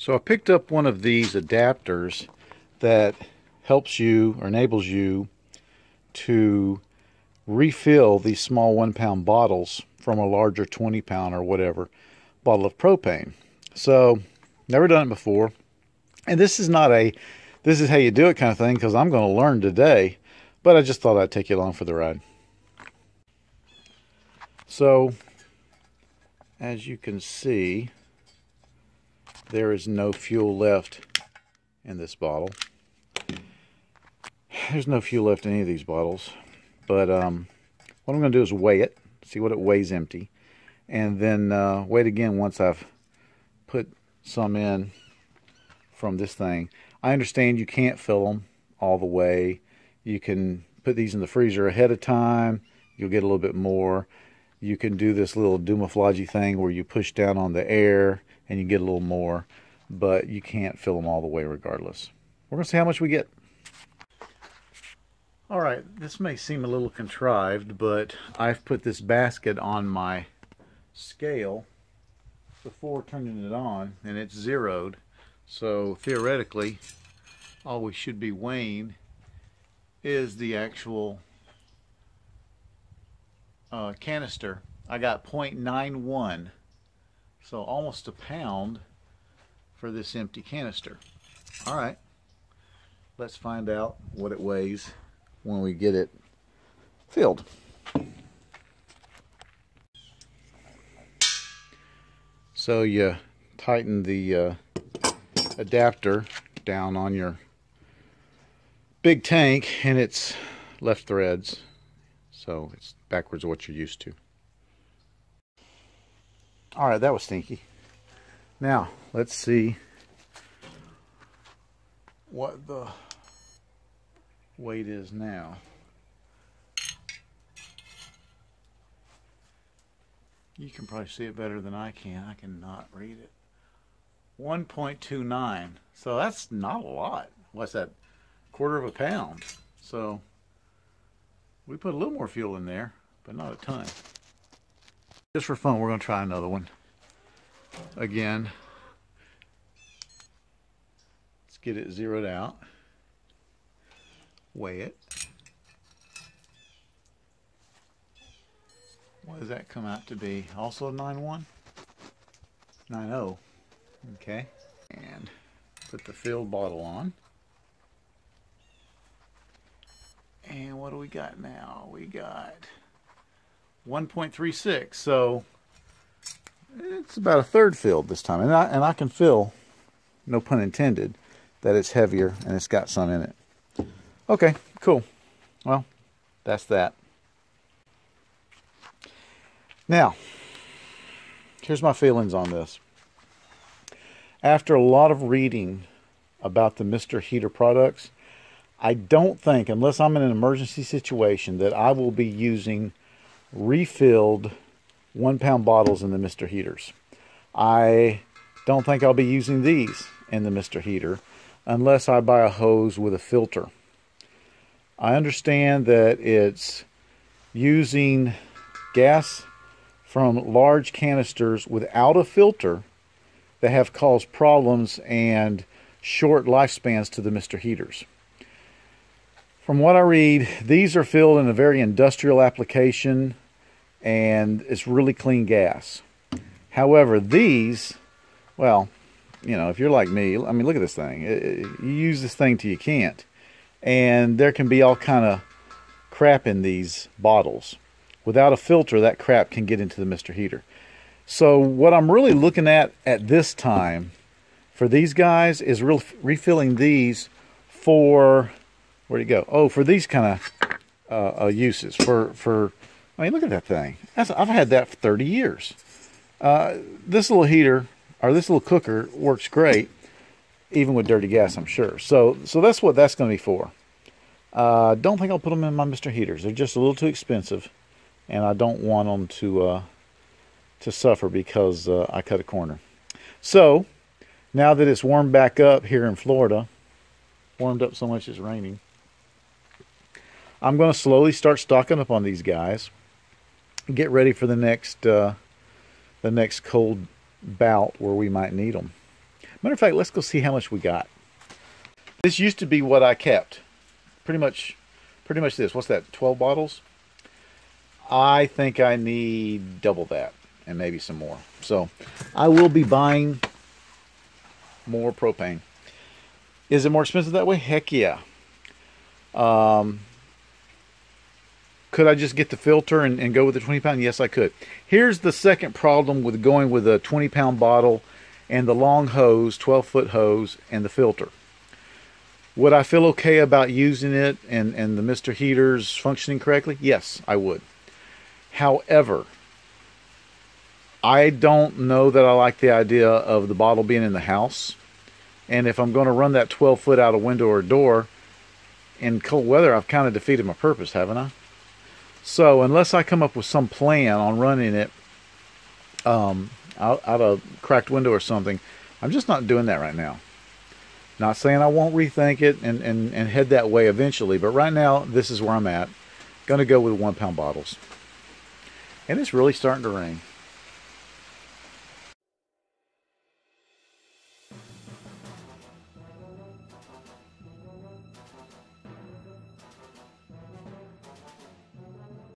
So I picked up one of these adapters that helps you or enables you to refill these small 1-pound bottles from a larger 20-pound or whatever bottle of propane. So never done it before, and this is not a this is how you do it kind of thing, because I'm going to learn today, but I just thought I'd take you along for the ride. So as you can see, there is no fuel left in this bottle. There's no fuel left in any of these bottles, but what I'm going to do is weigh it, see what it weighs empty, and then weigh it again once I've put some in from this thing. I understand you can't fill them all the way. You can put these in the freezer ahead of time. You'll get a little bit more. You can do this little doomaflage thing where you push down on the air and you get a little more, but you can't fill them all the way regardless. We're going to see how much we get. Alright, this may seem a little contrived, but I've put this basket on my scale before turning it on, and it's zeroed. So theoretically, all we should be weighing is the actual canister. I got 0.91, so almost a pound for this empty canister. Alright, let's find out what it weighs when we get it filled. So you tighten the adapter down on your big tank, and it's left threads, so it's backwards of what you're used to. Alright, that was stinky. Now let's see what the weight is now. You can probably see it better than I can. I cannot read it. 1.29. So that's not a lot. What's that? Quarter of a pound. So we put a little more fuel in there, but not a ton. Just for fun, we're going to try another one. Again, let's get it zeroed out. Weigh it. What does that come out to be? Also 9.1? 9.0. Okay. And put the filled bottle on. And what do we got now? We got 1.36. So it's about a third filled this time. And I can feel, no pun intended, that it's heavier and it's got some in it. Okay, cool. Well, that's that. Now, here's my feelings on this. After a lot of reading about the Mr. Heater products, I don't think, unless I'm in an emergency situation, that I will be using refilled 1-pound bottles in the Mr. Heaters. I don't think I'll be using these in the Mr. Heater unless I buy a hose with a filter. I understand that it's using gas from large canisters without a filter that have caused problems and short lifespans to the Mr. Heaters. From what I read, these are filled in a very industrial application, and it's really clean gas. However, these, well, you know, if you're like me, I mean, look at this thing. You use this thing till you can't. And there can be all kind of crap in these bottles. Without a filter, that crap can get into the Mr. Heater. So what I'm really looking at this time for these guys is refilling these for, where'd it go? Oh, for these kind of uses. I mean, look at that thing. I've had that for 30 years. This little heater, or this little cooker, works great, even with dirty gas, I'm sure. So that's what that's going to be for. Don't think I'll put them in my Mr. Heaters. They're just a little too expensive, and I don't want them to suffer because I cut a corner. So now that it's warmed back up here in Florida, warmed up so much it's raining, I'm going to slowly start stocking up on these guys. Get ready for the next cold bout where we might need them. Matter of fact, let's go see how much we got. This used to be what I kept. Pretty much this. What's that, 12 bottles? I think I need double that and maybe some more. So I will be buying more propane. Is it more expensive that way? Heck yeah. Could I just get the filter and go with the 20-pound? Yes, I could. Here's the second problem with going with a 20-pound bottle and the long hose, 12-foot hose, and the filter. Would I feel okay about using it and the Mr. Heaters functioning correctly? Yes, I would. However, I don't know that I like the idea of the bottle being in the house. And if I'm going to run that 12-foot out a window or door in cold weather, I've kind of defeated my purpose, haven't I? So unless I come up with some plan on running it out a cracked window or something, I'm just not doing that right now. Not saying I won't rethink it and head that way eventually, but right now this is where I'm at. Going to go with 1-pound bottles. And it's really starting to rain.